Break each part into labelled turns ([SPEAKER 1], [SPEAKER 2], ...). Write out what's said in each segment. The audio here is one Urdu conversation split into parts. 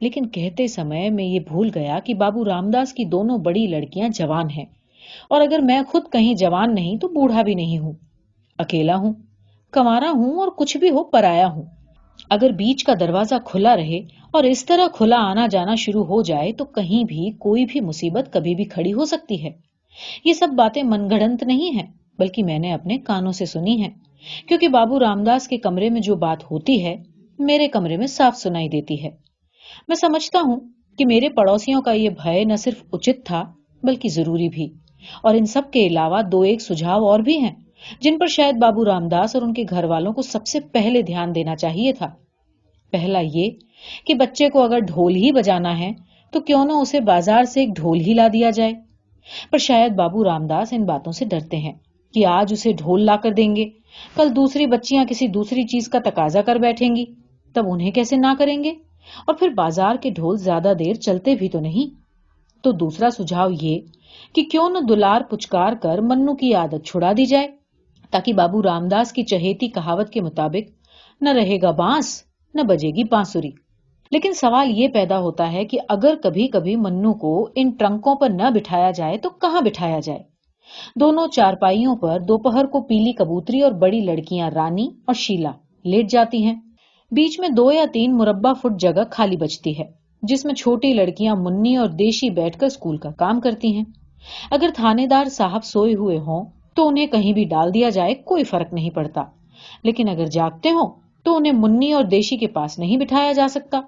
[SPEAKER 1] لیکن کہتے سمے میں یہ بھول گیا کہ بابو رامداس کی دونوں بڑی لڑکیاں جوان ہیں، اور اگر میں خود کہیں جوان نہیں تو بوڑھا بھی نہیں ہوں، اکیلا ہوں، کنوارا ہوں، اور کچھ بھی ہو پرایا ہوں۔ اگر بیچ کا دروازہ کھلا رہے اور اس طرح کھلا آنا جانا شروع ہو جائے تو کہیں بھی کوئی بھی مصیبت کبھی بھی کھڑی ہو سکتی ہے۔ یہ سب باتیں من گھڑنت نہیں ہیں، بلکہ میں نے اپنے کانوں سے سنی ہیں، کیونکہ بابو رامداس کے کمرے میں جو بات ہوتی ہے میرے کمرے میں صاف سنائی دیتی ہے۔ میں سمجھتا ہوں کہ میرے پڑوسیوں کا یہ بھے نہ صرف اچت تھا بلکہ ضروری بھی، اور ان سب کے علاوہ دو ایک سجھاؤ اور بھی ہیں جن پر شاید بابو رامداس اور ان کے گھر والوں کو سب سے پہلے دھیان دینا چاہیے تھا۔ پہلا یہ کہ بچے کو اگر ڈھول ہی بجانا ہے تو کیوں نہ اسے بازار سے ایک ڈھول ہی لا دیا جائے، پر شاید بابو رامداس ان باتوں سے ڈرتے ہیں کہ آج اسے ڈھول لا کر دیں گے، کل دوسری بچیاں کسی دوسری چیز کا تقاضا کر بیٹھیں گی، تب انہیں کیسے نہ کریں گے، اور پھر بازار کے ڈھول زیادہ دیر چلتے بھی تو نہیں۔ تو دوسرا سجھاؤ یہ کہ کیوں نہ دلار پچکار کر منو کی عادت چھڑا دی جائے، تاکہ بابو رامداس کی چہیتی کہاوت کے مطابق نہ رہے گا بانس نہ بجے گی بانسری۔ لیکن سوال یہ پیدا ہوتا ہے کہ اگر کبھی کبھی منو کو ان ٹرنکوں پر نہ بٹھایا جائے تو کہاں بٹھایا جائے؟ دونوں چارپائیوں پر دوپہر کو پیلی کبوتری اور بڑی لڑکیاں رانی اور شیلا لیٹ جاتی ہیں۔ بیچ میں 2 یا 3 مربع فٹ جگہ خالی بچتی ہے جس میں چھوٹی لڑکیاں منی اور دیشی بیٹھ کر اسکول کا کام کرتی ہیں۔ اگر تھانے دار صاحب سوئے ہوئے ہوں تو انہیں کہیں بھی ڈال دیا جائے، کوئی فرق نہیں پڑتا، لیکن اگر جاگتے ہوں تو انہیں منی اور دیشی کے پاس نہیں بٹھایا جا سکتا،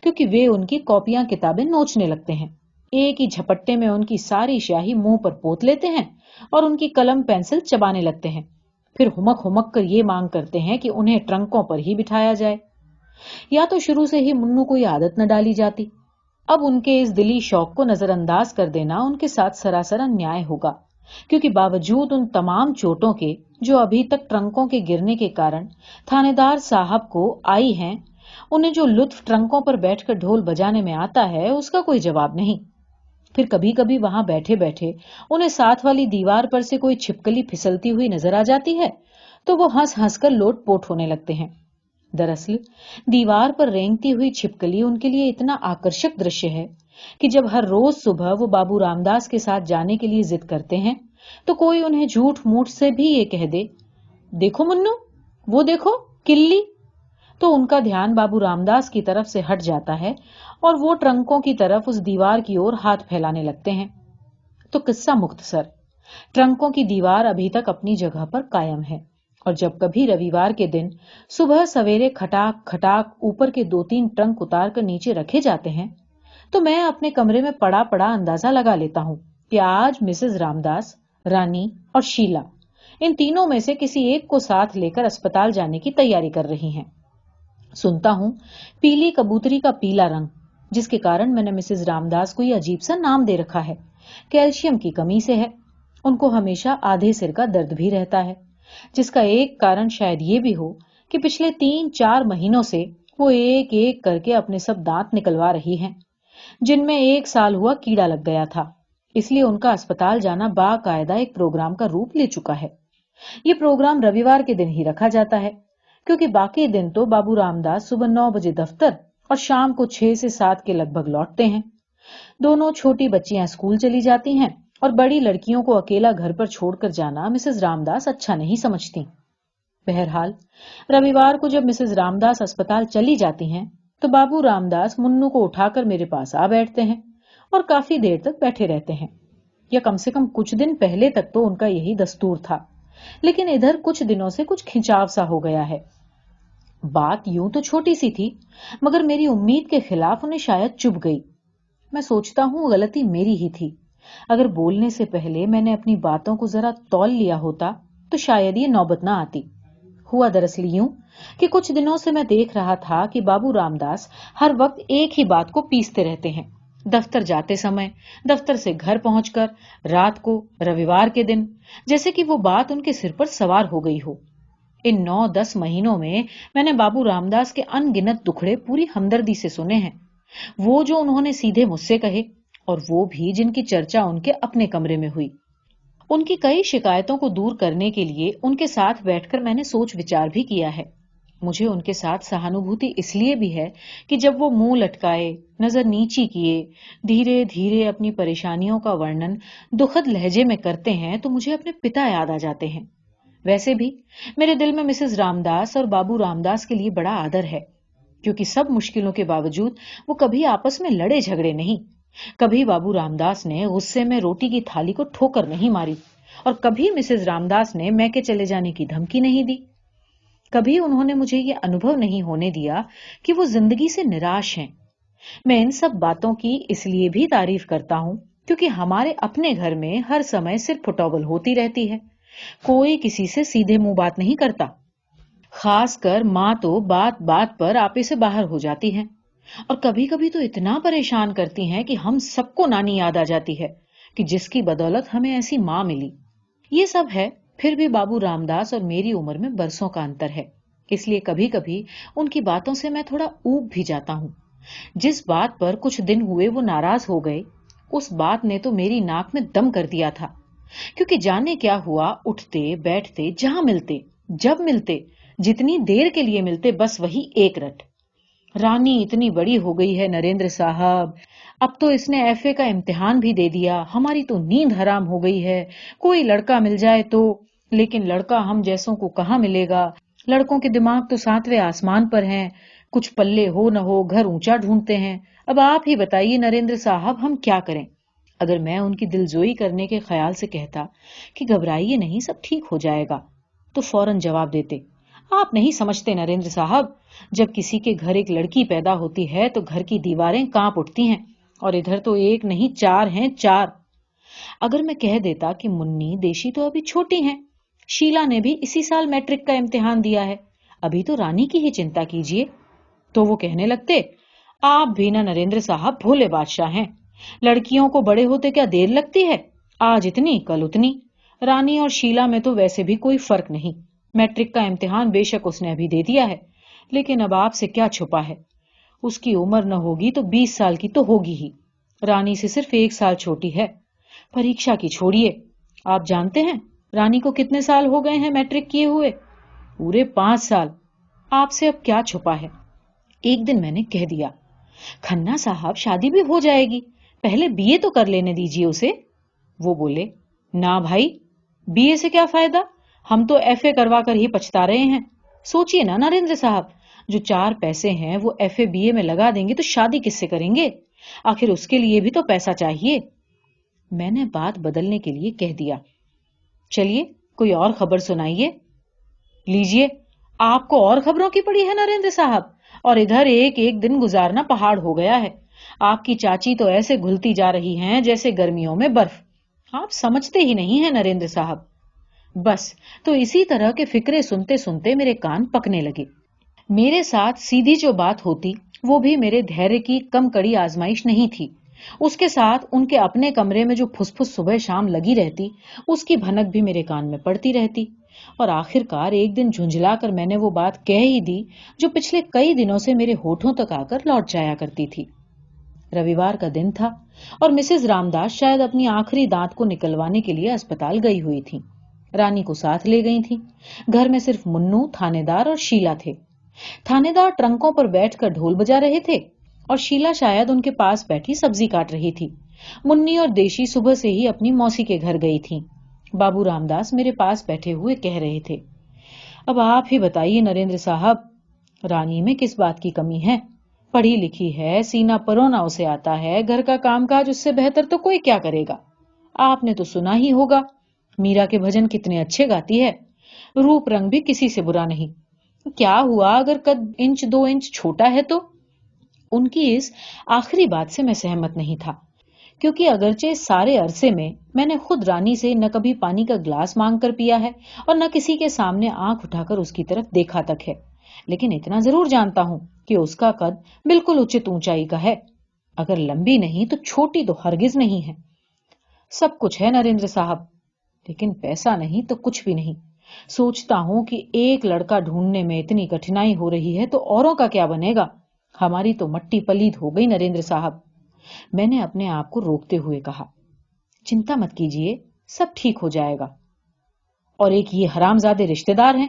[SPEAKER 1] کیونکہ وہ ان کی کاپیاں کتابیں نوچنے لگتے ہیں، ایک ہی جھپٹے میں ان کی ساری شاہی منہ پر پوت لیتے ہیں اور ان کی قلم پینسل چبانے لگتے ہیں، پھر ہمک ہمک کر یہ مانگ کرتے ہیں کہ انہیں ٹرنکوں پر ہی بٹھایا جائے۔ یا تو شروع سے ہی منو کو یہ عادت نہ ڈالی جاتی۔ اب ان کے اس دلی شوق کو نظر انداز کر دینا ان کے ساتھ سراسر انیائے ہوگا، کیونکہ باوجود ان تمام چوٹوں کے جو ابھی تک ٹرنکوں کے گرنے کے کارن تھانے دار صاحب کو آئی ہیں، انہیں جو لطف ٹرنکوں پر بیٹھ کر ڈھول بجانے میں آتا ہے اس کا کوئی جواب نہیں۔ پھر کبھی کبھی وہاں بیٹھے بیٹھے انہیں ساتھ والی دیوار پر سے کوئی چھپکلی پھسلتی ہوئی نظر آ جاتی ہے تو وہ ہنس ہنس کر لوٹ پوٹ ہونے لگتے ہیں۔ دراصل دیوار پر رینگتی ہوئی چھپکلی ان کے لیے اتنا آکرشک درشیہ ہے کہ جب ہر روز صبح وہ بابو رامداس کے ساتھ جانے کے لیے ضد کرتے ہیں تو کوئی انہیں جھوٹ موٹ سے بھی یہ کہہ دے، دیکھو منو، وہ دیکھو کلی، تو ان کا دھیان بابو رامداس کی طرف سے ہٹ جاتا ہے اور وہ ٹرنکوں کی طرف اس دیوار کی اور ہاتھ پھیلانے لگتے ہیں۔ تو قصہ مختصر، ٹرنکوں کی دیوار ابھی تک اپنی جگہ پر قائم ہے، اور جب کبھی رویوار کے دن صبح سویرے کھٹاک کھٹاک اوپر کے 2-3 ٹرنک اتار کر نیچے رکھے جاتے ہیں تو میں اپنے کمرے میں پڑا پڑا اندازہ لگا لیتا ہوں کہ آج مسز رامداس، رانی اور شیلا ان تینوں میں سے کسی ایک کو ساتھ لے کر اسپتال جانے کی تیاری کر رہی ہیں۔ سنتا ہوں پیلی کبوتری کا پیلا رنگ، جس کے کارن میں نے مسز رامداس کو یہ عجیب سا نام دے رکھا ہے، کیلشیم کی کمی سے ہے۔ ان کو ہمیشہ آدھے سر کا درد بھی رہتا ہے، جس کا ایک کارن شاید یہ بھی ہو کہ پچھلے 3-4 مہینوں سے وہ ایک ایک کر کے اپنے سب دانت نکلوا رہی ہیں، جن میں 1 سال ہوا کیڑا لگ گیا تھا، اس لیے ان کا اسپتال جانا باقاعدہ ایک پروگرام کا روپ لے چکا ہے۔ یہ پروگرام رویوار کے دن ہی رکھا جاتا ہے، کیونکہ باقی دن تو بابو رامداس صبح 9 بجے دفتر اور شام کو 6 سے 7 کے لگ بھگ لوٹتے ہیں۔ دونوں چھوٹی بچیاں اسکول چلی جاتی ہیں اور بڑی لڑکیوں کو اکیلا گھر پر چھوڑ کر جانا مسز رامداس اچھا نہیں سمجھتی۔ بہرحال رویوار کو جب مسز رامداس اسپتال چلی جاتی ہیں تو بابو رامداس منو کو اٹھا کر میرے پاس آ بیٹھتے ہیں اور کافی دیر تک بیٹھے رہتے ہیں، یا کم سے کم کچھ دن پہلے تک تو ان کا یہی دستور تھا، لیکن ادھر کچھ دنوں سے کچھ کھنچاو سا ہو گیا ہے۔ بات یوں تو چھوٹی سی تھی، مگر میری امید کے خلاف انہیں شاید چبھ گئی۔ میں سوچتا ہوں غلطی میری ہی تھی، اگر بولنے سے پہلے میں نے اپنی باتوں کو ذرا تول لیا ہوتا تو شاید یہ نوبت نہ آتی۔ ہوا دراصل یوں کہ کچھ دنوں سے میں دیکھ رہا تھا کہ بابو رامداس ہر وقت ایک ہی بات کو پیستے رہتے ہیں، دفتر جاتے سمے، دفتر سے گھر پہنچ کر، رات کو، رویوار کے دن، جیسے کہ وہ بات ان کے سر پر سوار ہو گئی ہو۔ ان 9-10 مہینوں میں نے بابو رامداس کے ان گنت دکھڑے پوری ہمدردی سے سنے ہیں، وہ جو انہوں نے سیدھے مجھ سے کہے اور وہ بھی جن کی چرچا ان کے اپنے کمرے میں ہوئی۔ ان کی کئی شکایتوں کو دور کرنے کے لیے ان کے ساتھ بیٹھ کر میں نے سوچ وچار بھی کیا ہے۔ مجھے ان کے ساتھ سہانوبھوتی اس لیے بھی ہے کہ جب وہ منہ لٹکائے، نظر نیچی کیے، دھیرے دھیرے اپنی پریشانیوں کا ورنن دکھد لہجے میں کرتے ہیں تو مجھے اپنے پتا یاد آ جاتے ہیں۔ ویسے بھی میرے دل میں مسز رامداس اور بابو رامداس کے لیے بڑا آدر ہے، کیونکہ سب مشکلوں کے باوجود وہ کبھی آپس میں لڑے جھگڑے نہیں۔ کبھی بابو رامداس نے غصے میں روٹی کی تھالی کو ٹھوکر نہیں ماری، اور کبھی مسز رامداس نے میکے چلے جانے کی دھمکی نہیں دی۔ کبھی انہوں نے مجھے یہ انوبھو نہیں ہونے دیا کہ وہ زندگی سے نراش ہیں۔ میں ان سب باتوں کی اس لیے بھی تعریف کرتا ہوں کیونکہ ہمارے اپنے گھر میں ہر سمے صرف پھٹوبل ہوتی رہتی ہے، کوئی کسی سے سیدھے منہ بات نہیں کرتا۔ خاص کر ماں تو بات بات پر آپے سے باہر ہو جاتی ہیں، اور کبھی کبھی تو اتنا پریشان کرتی ہیں کہ ہم سب کو نانی یاد آ جاتی ہے کہ جس کی بدولت ہمیں ایسی ماں ملی۔ یہ سب ہے، پھر بھی بابو رامداس اور میری عمر میں برسوں کا انتر ہے، اس لیے کبھی کبھی ان کی باتوں سے میں تھوڑا اوب بھی جاتا ہوں۔ جس بات پر کچھ دن ہوئے وہ ناراض ہو گئے، اس بات نے تو میری ناک میں دم کر دیا تھا، کیونکہ جانے کیا ہوا، اٹھتے بیٹھتے جہاں ملتے، جب ملتے، جتنی دیر کے لیے ملتے، بس وہی ایک رٹ: رانی اتنی بڑی ہو گئی ہے نریندر صاحب، اب تو اس نے ایف اے کا امتحان بھی دے دیا، ہماری تو نیند حرام ہو گئی ہے، کوئی لڑکا مل جائے تو، لیکن لڑکا ہم جیسوں کو کہاں ملے گا، لڑکوں کے دماغ تو 7ویں آسمان پر ہیں، کچھ پلے ہو نہ ہو گھر اونچا ڈھونڈتے ہیں، اب آپ ہی بتائیے نریندر صاحب ہم کیا کریں۔ اگر میں ان کی دلجوئی کرنے کے خیال سے کہتا کہ گھبرائیے نہیں، سب ٹھیک ہو جائے گا، تو فوراً جواب دیتے: آپ نہیں سمجھتے نریندر صاحب، جب کسی کے گھر ایک لڑکی پیدا ہوتی ہے تو گھر کی دیواریں کانپ اٹھتی ہیں، اور ادھر تو ایک نہیں 4 ہیں، 4۔ اگر میں کہہ دیتا کہ منی دیشی تو ابھی چھوٹی ہیں، شیلا نے بھی اسی سال میٹرک کا امتحان دیا ہے، ابھی تو رانی کی ہی چنتا کیجیے، تو وہ کہنے لگتے: آپ بھی نہ نریندر صاحب بھولے بادشاہ ہیں، لڑکیوں کو بڑے ہوتے کیا دیر لگتی ہے، آج اتنی کل اتنی، رانی اور شیلا میں تو ویسے بھی کوئی فرق نہیں، میٹرک کا امتحان بے شک اس نے ابھی دے دیا ہے، لیکن اب آپ سے کیا چھپا ہے، اس کی عمر نہ ہوگی تو 20 سال کی تو ہوگی ہی، رانی سے صرف 1 سال چھوٹی ہے، پریکشا کی چھوڑیے، آپ جانتے ہیں رانی کو کتنے سال ہو گئے ہیں میٹرک کیے ہوئے؟ پورے 5 سال، آپ سے اب کیا چھپا ہے۔ ایک دن میں نے کہہ دیا: کھنہ صاحب شادی بھی ہو جائے گی، پہلے بی اے تو کر لینے دیجیے اسے۔ وہ بولے: نہ بھائی، بی اے سے کیا فائدہ، ہم تو ایف اے کروا کر ہی پچھتا رہے ہیں، سوچئے نا نریندر صاحب، جو 4 پیسے ہیں وہ ایف اے بی اے میں لگا دیں گے تو شادی کس سے کریں گے، آخر اس کے لیے بھی تو پیسہ چاہیے۔ میں نے بات بدلنے کے لیے کہہ دیا: چلیے کوئی اور خبر سنائیے۔ لیجئے، آپ کو اور خبروں کی پڑی ہے نریندر صاحب، اور ادھر ایک ایک دن گزارنا پہاڑ ہو گیا ہے، آپ کی چاچی تو ایسے گھلتی جا رہی ہیں جیسے گرمیوں میں برف، آپ سمجھتے ہی نہیں ہیں نریندر صاحب۔ بس تو اسی طرح کے فکرے سنتے سنتے میرے کان پکنے لگے۔ میرے ساتھ سیدھی جو بات ہوتی وہ بھی میرے دھیرے کی کم کڑی آزمائش نہیں تھی، اس کے ساتھ ان کے اپنے کمرے میں جو پھس پھس صبح شام لگی رہتی، اس کی بھنک بھی میرے کان میں پڑتی رہتی، اور آخر کار ایک دن جھنجھلا کر میں نے وہ بات کہہ ہی دی جو پچھلے کئی دنوں سے میرے ہونٹوں تک آ کر لوٹ جایا کرتی تھی۔ رویوار کا دن تھا اور مسز رامداس شاید اپنی آخری دانت کو نکلوانے کے لیے اسپتال گئی ہوئی تھی، رانی کو ساتھ لے گئی تھی، گھر میں صرف منو، تھانے دار اور شیلا تھے۔ تھانے دار ٹرنکوں پر بیٹھ کر ڈھول بجا رہے تھے اور شیلا شاید ان کے پاس بیٹھی سبزی کاٹ رہی تھی، منی اور دیشی صبح سے ہی اپنی موسی کے گھر گئی تھی۔ بابو رامداس میرے پاس بیٹھے ہوئے کہہ رہے تھے: اب آپ ہی بتائیے نریندر صاحب، رانی میں کس بات کی کمی ہے، پڑھی لکھی ہے، سینا پرونا اسے آتا ہے، گھر کا کام کاج اس سے بہتر تو کوئی کیا کرے گا، آپ نے تو سنا ہی ہوگا میرا کے بھجن کتنے اچھے گاتی ہے، روپ رنگ بھی کسی سے برا نہیں، کیا ہوا اگر قد 1-2 انچ چھوٹا ہے تو۔ ان کی اس آخری بات سے میں سہمت نہیں تھا، کیونکہ اگرچہ سارے عرصے میں نے خود رانی سے نہ کبھی پانی کا گلاس مانگ کر پیا ہے اور نہ کسی کے سامنے آنکھ اٹھا کر اس کی طرف دیکھا تک ہے، لیکن اتنا ضرور جانتا ہوں کہ اس کا قد بالکل اچت اونچائی کا ہے، اگر لمبی نہیں تو چھوٹی تو ہرگز نہیں ہے۔ سب کچھ ہے نریندر صاحب، لیکن پیسہ نہیں تو کچھ بھی نہیں، سوچتا ہوں کہ ایک لڑکا ڈھونڈنے میں اتنی کٹھنائی ہو رہی ہے تو اوروں کا کیا بنے گا، ہماری تو مٹی پلید ہو گئی نریندر صاحب۔ میں نے اپنے آپ کو روکتے ہوئے کہا: چنتا مت کیجیے، سب ٹھیک ہو جائے گا، اور ایک یہ حرامزادے رشتے دار ہیں،